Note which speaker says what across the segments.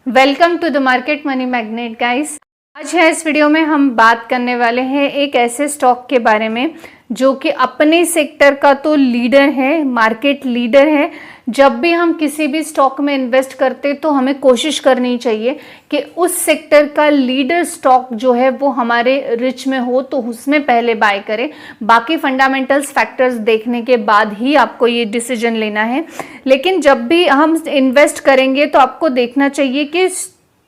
Speaker 1: Welcome to the market money magnet guys. आज है इस वीडियो में हम बात करने वाले हैं एक ऐसे स्टॉक के बारे में जो कि अपने सेक्टर का तो लीडर है, मार्केट लीडर है। जब भी हम किसी भी स्टॉक में इन्वेस्ट करते तो हमें कोशिश करनी चाहिए कि उस सेक्टर का लीडर स्टॉक जो है वो हमारे रिच में हो तो उसमें पहले बाय करें। बाकी फंडामेंटल्स फैक्टर्स देखने के बाद ही आपको ये डिसीजन लेना है। लेकिन जब भी हम इन्वेस्ट करेंगे तो आपको देखना चाहिए कि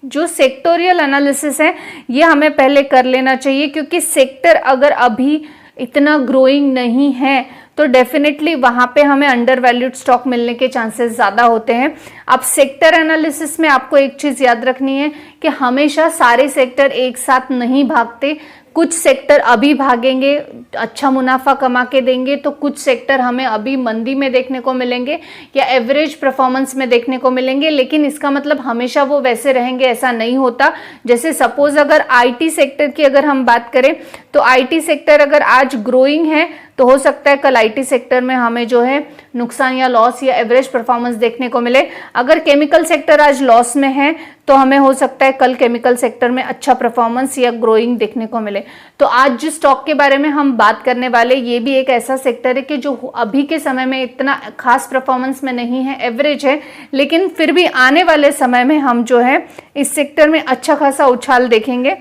Speaker 1: जो सेक्टोरियल एनालिसिस है ये हमें पहले कर लेना चाहिए, क्योंकि सेक्टर अगर अभी इतना ग्रोइंग नहीं है तो डेफिनेटली वहां पे हमें अंडर वैल्यूड स्टॉक मिलने के चांसेस ज़्यादा होते हैं। अब सेक्टर एनालिसिस में आपको एक चीज़ याद रखनी है कि हमेशा सारे सेक्टर एक साथ नहीं भागते। कुछ सेक्टर अभी भागेंगे, अच्छा मुनाफा कमा के देंगे, तो कुछ सेक्टर हमें अभी मंदी में देखने को मिलेंगे या एवरेज परफॉर्मेंस में देखने को मिलेंगे। लेकिन इसका मतलब हमेशा वो वैसे रहेंगे ऐसा नहीं होता। जैसे सपोज अगर आईटी सेक्टर की अगर हम बात करें तो आईटी सेक्टर अगर आज ग्रोइंग है तो हो सकता है कल आईटी सेक्टर में हमें जो है नुकसान या लॉस या एवरेज परफॉर्मेंस देखने को मिले। अगर केमिकल सेक्टर आज लॉस में है तो हमें हो सकता है कल केमिकल सेक्टर में अच्छा परफॉर्मेंस या ग्रोइंग देखने को मिले। तो आज जिस स्टॉक के बारे में हम बात करने वाले ये भी एक ऐसा सेक्टर है कि जो अभी के समय में इतना खास परफॉर्मेंस में नहीं है, एवरेज है, लेकिन फिर भी आने वाले समय में हम जो है इस सेक्टर में अच्छा खासा उछाल देखेंगे।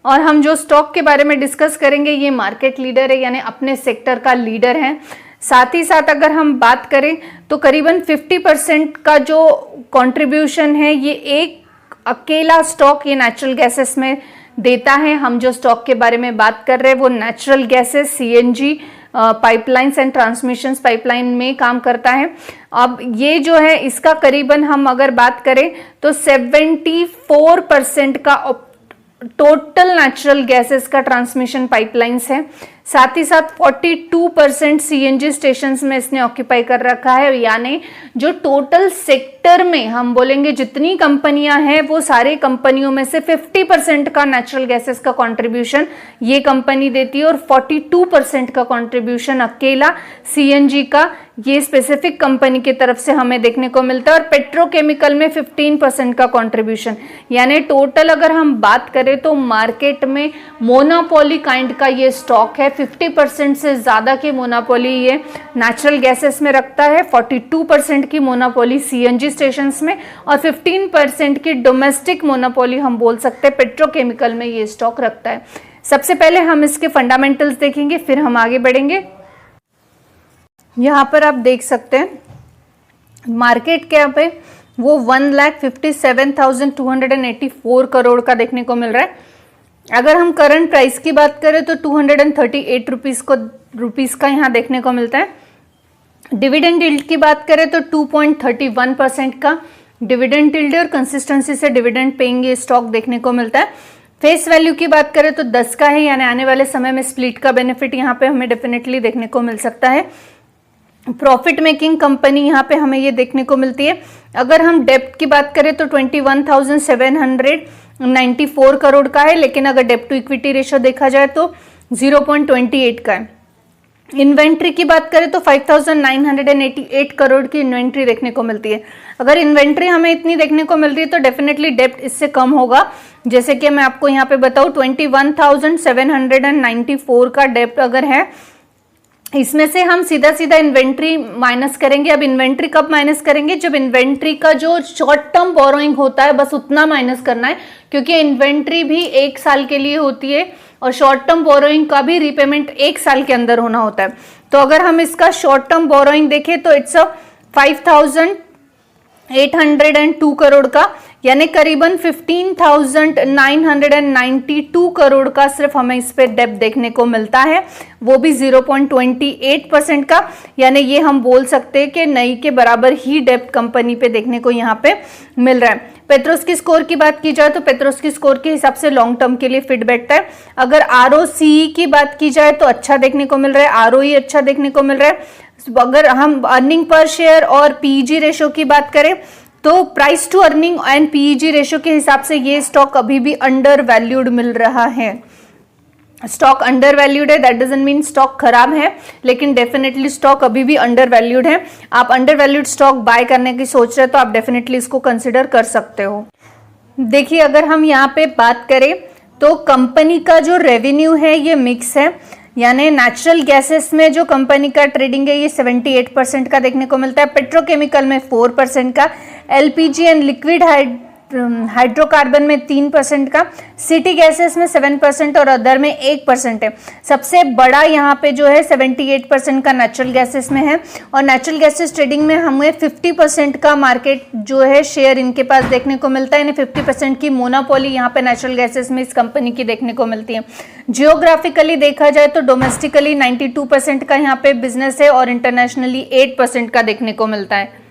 Speaker 1: और हम जो स्टॉक के बारे में डिस्कस करेंगे ये मार्केट लीडर है, यानी अपने सेक्टर का लीडर है। साथ ही साथ अगर हम बात करें तो करीबन 50% का जो कंट्रीब्यूशन है ये एक अकेला स्टॉक ये नेचुरल गैसेस में देता है। हम जो स्टॉक के बारे में बात कर रहे हैं वो natural gases, CNG pipelines and transmission pipeline में काम करता है। अब ये जो है इसका करीबन हम अगर बात करें तो 74% का टोटल नेचुरल गैसेस का ट्रांसमिशन पाइपलाइंस है। साथ ही साथ 42% सीएनजी स्टेशंस में इसने ऑक्यूपाई कर रखा है। यानी जो टोटल सेक्टर में हम बोलेंगे जितनी कंपनियां हैं वो सारे कंपनियों में से 50% का नेचुरल गैसेस का कंट्रीब्यूशन ये कंपनी देती है और 42% का कंट्रीब्यूशन अकेला सीएनजी का ये स्पेसिफिक कंपनी की तरफ से हमें देखने को मिलता है। और पेट्रोकेमिकल में 15% का कंट्रीब्यूशन, यानी टोटल अगर हम बात करें तो मार्केट में मोनोपोली काइंड का ये स्टॉक है। 50% से ज़्यादा की मोनोपोली ये नेचुरल गैसेस में रखता है, 42% की मोनोपोली सीएनजी स्टेशंस में और 15% की डोमेस्टिक मोनोपोली हम बोल सकते हैं पेट्रोकेमिकल में ये स्टॉक रखता है। सबसे पहले हम इसके फंडामेंटल्स देखेंगे, फिर हम आगे बढ़ेंगे। यहाँ पर आप देख सकते हैं मार्केट कैप पे वो 1,57,284 करोड़ का देखने को मिल रहा है। अगर हम करंट प्राइस की बात करें तो 238 रुपीज़ का यहाँ देखने को मिलता है। डिविडेंड यील्ड की बात करें तो 2.31% का डिविडेंड यील्ड और कंसिस्टेंसी से डिविडेंड पेइंग ये स्टॉक देखने को मिलता है। फेस वैल्यू की बात करें तो 10 का है, यानी आने वाले समय में स्प्लिट का बेनिफिट यहाँ पे हमें डेफिनेटली देखने को मिल सकता है। प्रॉफिट मेकिंग कंपनी यहाँ पे हमें ये देखने को मिलती है। अगर हम डेप्ट की बात करें तो 21,794 करोड़ का है, लेकिन अगर डेप्ट टू इक्विटी रेशियो देखा जाए तो 0.28 का है। इन्वेंट्री की बात करें तो 5,988 करोड़ की इन्वेंट्री देखने को मिलती है। अगर इन्वेंट्री हमें इतनी देखने को मिल रही है तो डेफिनेटली डेप्ट इससे कम होगा। जैसे कि मैं आपको यहाँ पे बताऊँ 21,794 का डेप्ट अगर है, इसमें से हम सीधा सीधा इन्वेंट्री माइनस करेंगे। अब इन्वेंट्री कब माइनस करेंगे? जब इन्वेंट्री का जो शॉर्ट टर्म बोरोइंग होता है बस उतना माइनस करना है, क्योंकि इन्वेंट्री भी 1 साल के लिए होती है और शॉर्ट टर्म बोरोइंग का भी रीपेमेंट 1 साल के अंदर होना होता है। तो अगर हम इसका शॉर्ट टर्म बोरोइंग देखें तो इट्स 5,802 करोड़ का, यानी करीबन 15,992 करोड़ का सिर्फ हमें इस पे डेप्ट देखने को मिलता है, वो भी 0.28% का। यानी ये हम बोल सकते हैं कि नई के बराबर ही डेप्ट कंपनी पे देखने को यहाँ पे मिल रहा है। पेट्रोस्की स्कोर की बात की जाए तो पेट्रोस्की स्कोर के हिसाब से लॉन्ग टर्म के लिए फिट बैठता है। अगर आरओसीई की बात की जाए तो अच्छा देखने को मिल रहा है, आरओई अच्छा देखने को मिल रहा है। अगर हम अर्निंग पर शेयर और पीईजी रेशो की बात करें तो price to earning and PEG ratio के हिसाब से ये स्टॉक अभी भी अंडर वैल्यूड मिल रहा है। स्टॉक अंडर वैल्यूड है, दैट डजंट मीन स्टॉक खराब है, लेकिन डेफिनेटली स्टॉक अभी भी अंडर वैल्यूड है। आप अंडर वैल्यूड स्टॉक बाय करने की सोच रहे हो तो आप डेफिनेटली इसको कंसिडर कर सकते हो। देखिए, अगर हम यहाँ पे बात करें तो कंपनी का जो रेवेन्यू है ये मिक्स है, यानी नेचुरल गैसेस में जो कंपनी का ट्रेडिंग है ये 78% का देखने को मिलता है, पेट्रोकेमिकल में 4% का, एलपीजी एंड लिक्विड हाइड्रोकार्बन में 3% का, सिटी गैसेस में 7% और अदर में 1% है। सबसे बड़ा यहाँ पे जो है 78% का नेचुरल गैसेस में है, और नेचुरल गैसेस ट्रेडिंग में हमें 50% का मार्केट जो है शेयर इनके पास देखने को मिलता है, यानी 50% की मोनोपोली यहाँ पे नेचुरल गैसेस में इस कंपनी की देखने को मिलती है। जियोग्राफिकली देखा जाए तो डोमेस्टिकली 92% का यहाँ पे बिजनेस है और इंटरनेशनली 8% का देखने को मिलता है।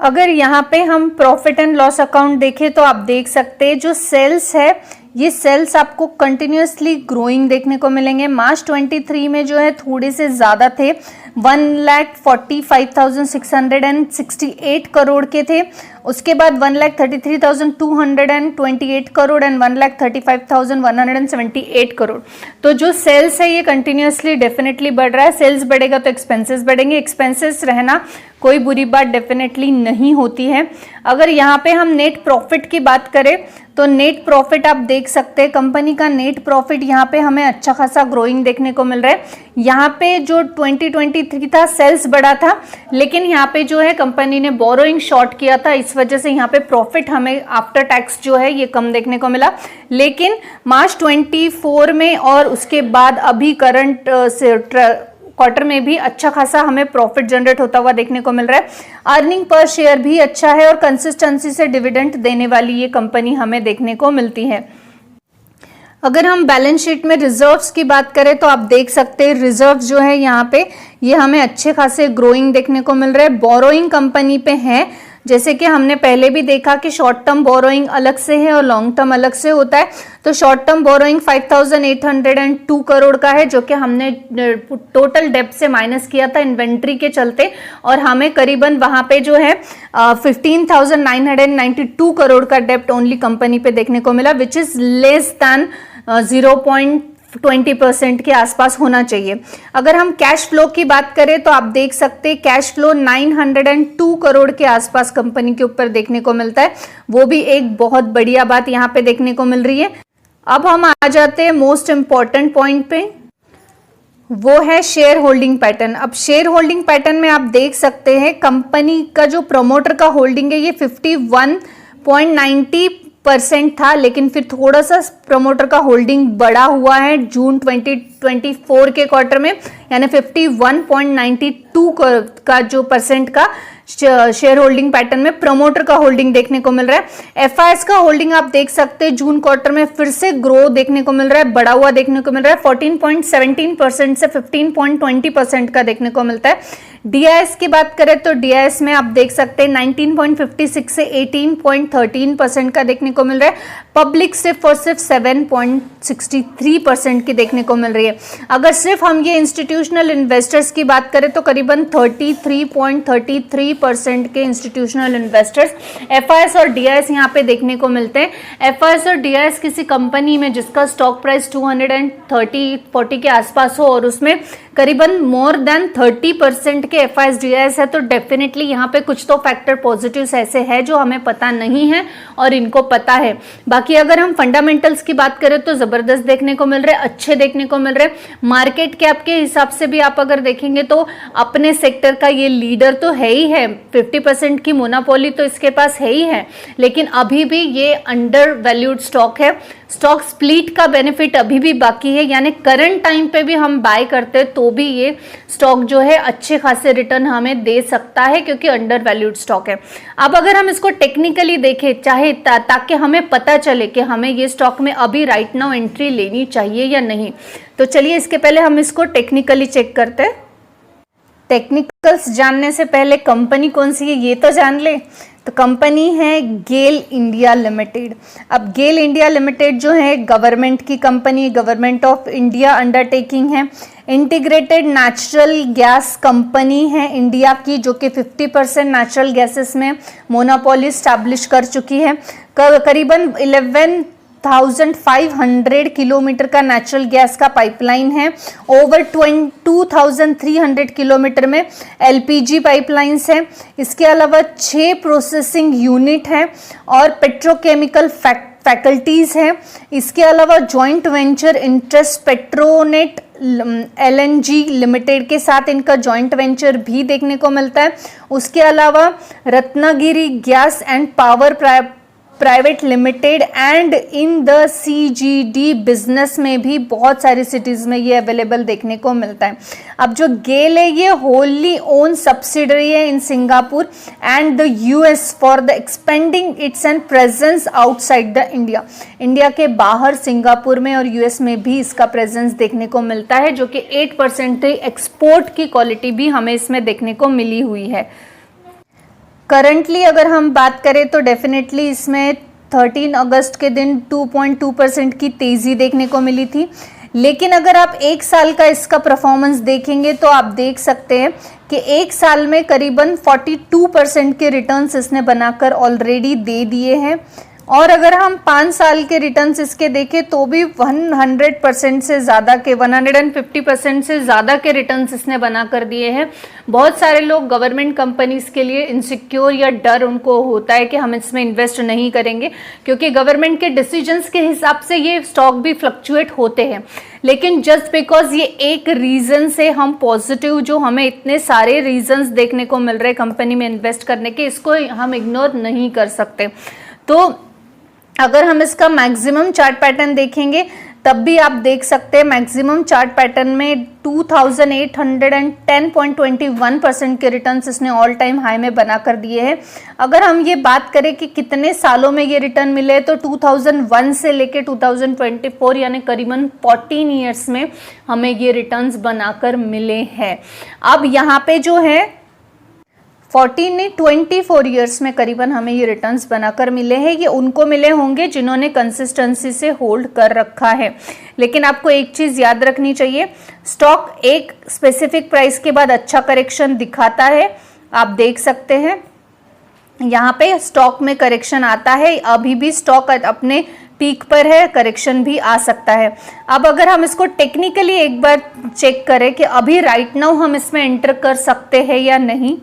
Speaker 1: अगर यहाँ पे हम प्रॉफिट एंड लॉस अकाउंट देखें तो आप देख सकते हैं जो सेल्स है ये सेल्स आपको कंटिन्यूसली ग्रोइंग देखने को मिलेंगे। मार्च 23 में जो है थोड़े से ज़्यादा थे, 1,45,668 करोड़ के थे, उसके बाद 1,33,228 करोड़ एंड 1,35,178 करोड़। तो जो सेल्स है ये कंटिन्यूसली डेफिनेटली बढ़ रहा है। सेल्स बढ़ेगा तो एक्सपेंसेस बढ़ेंगे, एक्सपेंसेस रहना कोई बुरी बात डेफिनेटली नहीं होती है। अगर यहाँ पे हम नेट प्रॉफिट की बात करें तो नेट प्रॉफिट आप देख सकते हैं, कंपनी का नेट प्रॉफिट यहाँ पे हमें अच्छा खासा ग्रोइंग देखने को मिल रहा है। यहाँ पे जो 2023 था सेल्स बढ़ा था, लेकिन यहाँ पे जो है कंपनी ने बोरोइंग शॉर्ट किया था, इस वजह से यहाँ पे प्रॉफिट हमें आफ्टर टैक्स जो है ये कम देखने को मिला। लेकिन मार्च 24 में और उसके बाद अभी करंट क्वार्टर में भी अच्छा खासा हमें प्रॉफिट जनरेट होता हुआ देखने को मिल रहा है। अर्निंग पर शेयर भी अच्छा है और कंसिस्टेंसी से डिविडेंड देने वाली ये कंपनी हमें देखने को मिलती है। अगर हम बैलेंस शीट में रिजर्व्स की बात करें तो आप देख सकते हैं रिजर्व्स जो है यहाँ पे ये हमें अच्छे खासे ग्रोइंग देखने को मिल रहा है। बोरोइंग कंपनी पे है, जैसे कि हमने पहले भी देखा कि शॉर्ट टर्म बोरोइंग अलग से है और लॉन्ग टर्म अलग से होता है। तो शॉर्ट टर्म बोरोइंग 5,802 करोड़ का है, जो कि हमने टोटल डेब्ट से माइनस किया था इन्वेंट्री के चलते, और हमें करीबन वहां पे जो है 15,992 करोड़ का डेब्ट ओनली कंपनी पे देखने को मिला, विच इज लेस दैन 0.20% के आसपास होना चाहिए। अगर हम कैश फ्लो की बात करें तो आप देख सकते हैं कैश फ्लो 902 करोड़ के आसपास कंपनी के ऊपर देखने को मिलता है, वो भी एक बहुत बढ़िया बात यहाँ पे देखने को मिल रही है। अब हम आ जाते हैं मोस्ट इंपॉर्टेंट पॉइंट पे, वो है शेयर होल्डिंग पैटर्न। अब शेयर होल्डिंग पैटर्न में आप देख सकते हैं कंपनी का जो प्रमोटर का होल्डिंग है ये 51.90% था, लेकिन फिर थोड़ा सा प्रमोटर का होल्डिंग बढ़ा हुआ है जून 2024 के क्वार्टर में, यानी 51.92 का जो परसेंट का शेयर होल्डिंग पैटर्न में प्रमोटर का होल्डिंग देखने को मिल रहा है। एफआईएस का होल्डिंग आप देख सकते हैं जून क्वार्टर में फिर से ग्रो देखने को मिल रहा है, बढ़ा हुआ देखने को मिल रहा है, 14.17% से 15.20% का देखने को मिलता है। डीआईएस की बात करें तो डीआईएस में आप देख सकते हैं 19.56 से 18.13% का देखने को मिल रहा है। पब्लिक सिर्फ और सिर्फ 7.63% की देखने को मिल रही है। अगर सिर्फ हम ये इंस्टीट्यूशनल इन्वेस्टर्स की बात करें तो करीबन 33.33% के इंस्टीट्यूशनल इन्वेस्टर्स एफआईएस और डीआईएस यहाँ पे देखने को मिलते हैं। एफआईएस और डीआईएस किसी कंपनी में जिसका स्टॉक प्राइस 230-40 के आसपास हो और उसमें करीबन मोर देन 30% के एफआईएस डीआईएस है, तो डेफिनेटली यहाँ पे कुछ तो फैक्टर पॉजिटिव्स ऐसे है जो हमें पता नहीं है और इनको पता है। बाकी अगर हम फंडामेंटल्स की बात करें तो जबरदस्त देखने को मिल रहे हैं, अच्छे देखने को मिल रहे हैं। मार्केट कैप के हिसाब से भी आप अगर देखेंगे तो अपने सेक्टर का ये लीडर तो है ही है, 50% की मोनोपोली तो इसके पास है ही है, लेकिन अभी भी ये अंडर वैल्यूड स्टॉक है। स्टॉक स्प्लिट का बेनिफिट अभी भी बाकी है, यानी करंट टाइम पे भी हम बाय करते तो भी ये स्टॉक जो है अच्छे खासे रिटर्न हमें दे सकता है, क्योंकि अंडर वैल्यूड स्टॉक है। अब अगर हम इसको टेक्निकली देखें चाहे ताकि हमें पता चले कि हमें ये स्टॉक में अभी राइट नाउ एंट्री लेनी चाहिए या नहीं, तो चलिए इसके पहले हम इसको टेक्निकली चेक करते हैं। टेक्निकल्स जानने से पहले कंपनी कौन सी है ये तो जान ले। तो कंपनी है गेल इंडिया लिमिटेड। अब गेल इंडिया लिमिटेड जो है गवर्नमेंट की company, government of India undertaking है। इंटीग्रेटेड नेचुरल गैस कंपनी है इंडिया की, जो कि 50% नेचुरल गैसेस में मोनोपोली स्टैब्लिश कर चुकी है। करीबन 2,500 किलोमीटर का नेचुरल गैस का पाइपलाइन है। ओवर 2,300 किलोमीटर में एलपीजी पाइपलाइंस हैं। इसके अलावा 6 प्रोसेसिंग यूनिट हैं और पेट्रोकेमिकल फैकल्टीज हैं। इसके अलावा joint venture interest Petronet LNG limited के साथ इनका जॉइंट वेंचर भी देखने को मिलता है। उसके अलावा Ratnagiri gas and power private limited and in the CGD business में भी बहुत सारी सिटीज़ में ये अवेलेबल देखने को मिलता है। अब जो गेल है ये होली ओन सब्सिडरी है in Singapore and the US for the expanding it's and presence outside the India. India के बाहर सिंगापुर में और यूएस में भी इसका प्रेजेंस देखने को मिलता है, जो कि 8% एक्सपोर्ट की क्वालिटी भी हमें इसमें देखने को मिली हुई है। करंटली अगर हम बात करें तो डेफिनेटली इसमें 13 अगस्त के दिन 2.2% की तेज़ी देखने को मिली थी, लेकिन अगर आप एक साल का इसका परफॉर्मेंस देखेंगे तो आप देख सकते हैं कि एक साल में करीबन 42% के रिटर्न्स इसने बनाकर ऑलरेडी दे दिए हैं। और अगर हम 5 साल के रिटर्न्स इसके देखें तो भी 100% से ज़्यादा के 150% से ज़्यादा के रिटर्न्स इसने बना कर दिए हैं। बहुत सारे लोग गवर्नमेंट कंपनीज के लिए इनसिक्योर या डर उनको होता है कि हम इसमें इन्वेस्ट नहीं करेंगे, क्योंकि गवर्नमेंट के डिसीजंस के हिसाब से ये स्टॉक भी फ्लक्चुएट होते हैं। लेकिन जस्ट बिकॉज ये एक रीज़न से हम पॉजिटिव, जो हमें इतने सारे रीजंस देखने को मिल रहे कंपनी में इन्वेस्ट करने के, इसको हम इग्नोर नहीं कर सकते। तो अगर हम इसका मैक्सिमम चार्ट पैटर्न देखेंगे तब भी आप देख सकते हैं मैक्सिमम चार्ट पैटर्न में 2810.21% के रिटर्न्स इसने ऑल टाइम हाई में बना कर दिए हैं। अगर हम ये बात करें कि कितने सालों में ये रिटर्न मिले तो 2001 से लेके 2024 यानी करीबन 14 ईयर्स में हमें ये रिटर्न्स बनाकर मिले हैं। अब यहाँ पे जो है 24 ईयर्स में करीबन हमें ये रिटर्न्स बनाकर मिले हैं। ये उनको मिले होंगे जिन्होंने कंसिस्टेंसी से होल्ड कर रखा है। लेकिन आपको एक चीज़ याद रखनी चाहिए, स्टॉक एक स्पेसिफिक प्राइस के बाद अच्छा करेक्शन दिखाता है। आप देख सकते हैं यहाँ पे स्टॉक में करेक्शन आता है। अभी भी स्टॉक अपने पीक पर है, करेक्शन भी आ सकता है। अब अगर हम इसको टेक्निकली एक बार चेक करें कि अभी राइट नाउ हम इसमें एंटर कर सकते हैं या नहीं,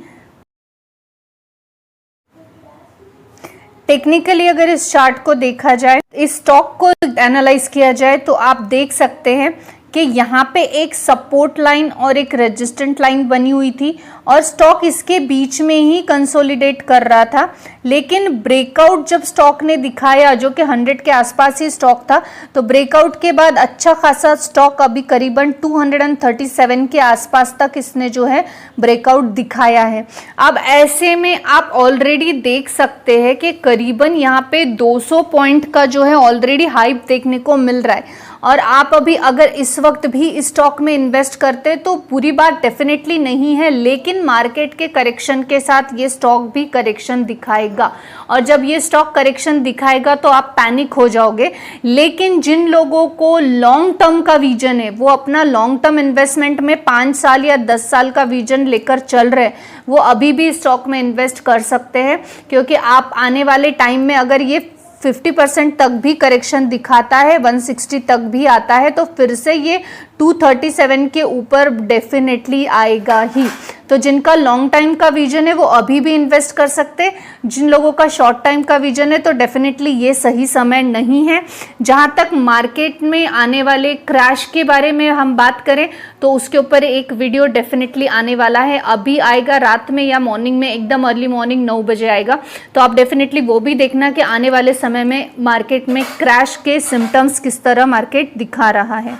Speaker 1: टेक्निकली अगर इस चार्ट को देखा जाए, इस स्टॉक को एनालाइज किया जाए तो आप देख सकते हैं कि यहाँ पे एक सपोर्ट लाइन और एक रेजिस्टेंट लाइन बनी हुई थी और स्टॉक इसके बीच में ही कंसोलिडेट कर रहा था। लेकिन ब्रेकआउट जब स्टॉक ने दिखाया, जो कि 100 के आसपास ही स्टॉक था, तो ब्रेकआउट के बाद अच्छा खासा स्टॉक अभी करीबन 237 के आसपास तक इसने जो है ब्रेकआउट दिखाया है। अब ऐसे में आप ऑलरेडी देख सकते हैं कि करीबन यहाँ पे 200 पॉइंट का जो है ऑलरेडी हाइप देखने को मिल रहा है। और आप अभी अगर इस वक्त भी इस स्टॉक में इन्वेस्ट करते तो बुरी बात डेफिनेटली नहीं है, लेकिन मार्केट के करेक्शन के साथ ये स्टॉक भी करेक्शन दिखाएगा। और जब ये स्टॉक करेक्शन दिखाएगा तो आप पैनिक हो जाओगे। लेकिन जिन लोगों को लॉन्ग टर्म का विजन है, वो अपना लॉन्ग टर्म इन्वेस्टमेंट में 5 साल या 10 साल का विजन लेकर चल रहे हैं, वो अभी भी स्टॉक में इन्वेस्ट कर सकते हैं। क्योंकि आप आने वाले टाइम में अगर ये 50% तक भी करेक्शन दिखाता है, 160 तक भी आता है, तो फिर से ये 237 के ऊपर डेफिनेटली आएगा ही। तो जिनका लॉन्ग टाइम का विजन है वो अभी भी इन्वेस्ट कर सकते हैं। जिन लोगों का शॉर्ट टाइम का विजन है तो डेफिनेटली ये सही समय नहीं है। जहाँ तक मार्केट में आने वाले क्रैश के बारे में हम बात करें तो उसके ऊपर एक वीडियो डेफिनेटली आने वाला है, अभी आएगा रात में या मॉर्निंग में, एकदम अर्ली मॉर्निंग 9 बजे आएगा। तो आप डेफिनेटली वो भी देखना कि आने वाले समय में मार्केट में क्रैश के सिम्टम्स किस तरह मार्केट दिखा रहा है।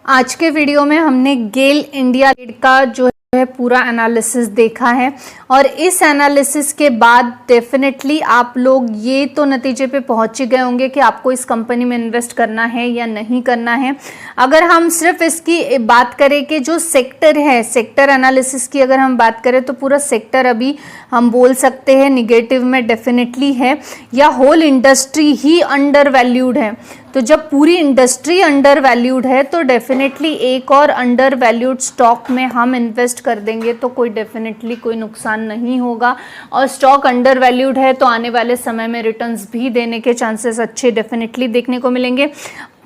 Speaker 1: आज के वीडियो में हमने गेल इंडिया का जो है पूरा एनालिसिस देखा है और इस एनालिसिस के बाद डेफिनेटली आप लोग ये तो नतीजे पे पहुंच गए होंगे कि आपको इस कंपनी में इन्वेस्ट करना है या नहीं करना है। अगर हम सिर्फ इसकी बात करें कि जो सेक्टर है, सेक्टर एनालिसिस की अगर हम बात करें तो पूरा सेक्टर अभी हम बोल सकते हैं निगेटिव में डेफिनेटली है, या होल इंडस्ट्री ही अंडर वैल्यूड है। तो जब पूरी इंडस्ट्री अंडर वैल्यूड है तो डेफिनेटली एक और अंडर वैल्यूड स्टॉक में हम इन्वेस्ट कर देंगे तो कोई डेफिनेटली कोई नुकसान नहीं होगा। और स्टॉक अंडर वैल्यूड है तो आने वाले समय में रिटर्न्स भी देने के चांसेस अच्छे डेफिनेटली देखने को मिलेंगे।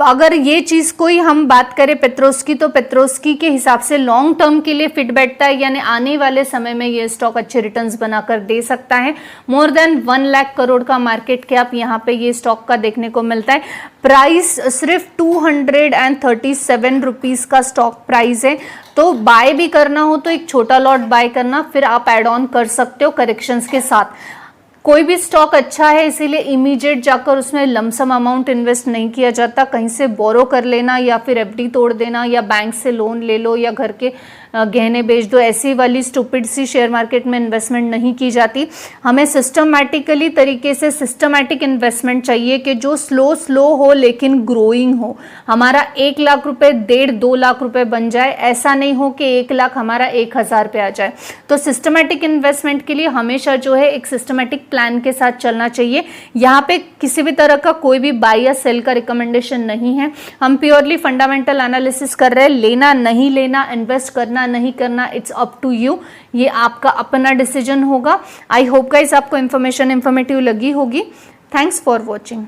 Speaker 1: अगर ये चीज़ कोई हम बात करें पेट्रोस्की, तो पेट्रोस्की के हिसाब से लॉन्ग टर्म के लिए फिट बैठता है, यानी आने वाले समय में ये स्टॉक अच्छे रिटर्न्स बनाकर दे सकता है। मोर देन 1 लाख करोड़ का मार्केट कैप यहाँ पे ये स्टॉक का देखने को मिलता है। प्राइस सिर्फ 237 रुपीज़ का स्टॉक प्राइस है। तो बाय भी करना हो तो एक छोटा लॉट बाय करना, फिर आप एड ऑन कर सकते हो करेक्शंस के साथ। कोई भी स्टॉक अच्छा है इसीलिए इमीडिएट जाकर उसमें लमसम अमाउंट इन्वेस्ट नहीं किया जाता। कहीं से बोरो कर लेना या फिर एफडी तोड़ देना या बैंक से लोन ले लो या घर के गहने बेच दो, ऐसी वाली स्टूपिड सी शेयर मार्केट में इन्वेस्टमेंट नहीं की जाती। हमें सिस्टमैटिकली तरीके से सिस्टमैटिक इन्वेस्टमेंट चाहिए कि जो स्लो हो लेकिन ग्रोइंग हो। हमारा 1 लाख रुपए 1.5-2 लाख रुपए बन जाए, ऐसा नहीं हो कि 1 लाख हमारा 1000 पे आ जाए। तो सिस्टमैटिक इन्वेस्टमेंट के लिए हमेशा जो है एक सिस्टमैटिक प्लान के साथ चलना चाहिए। यहाँ पे किसी भी तरह का कोई भी बाय या सेल का रिकमेंडेशन नहीं है। हम प्योरली फंडामेंटल एनालिसिस कर रहे हैं। लेना नहीं लेना, इन्वेस्ट करना नहीं करना, इट्स अप टू यू। ये आपका अपना डिसीजन होगा। आई होप गाइस आपको इन्फॉर्मेटिव लगी होगी। Thanks for watching.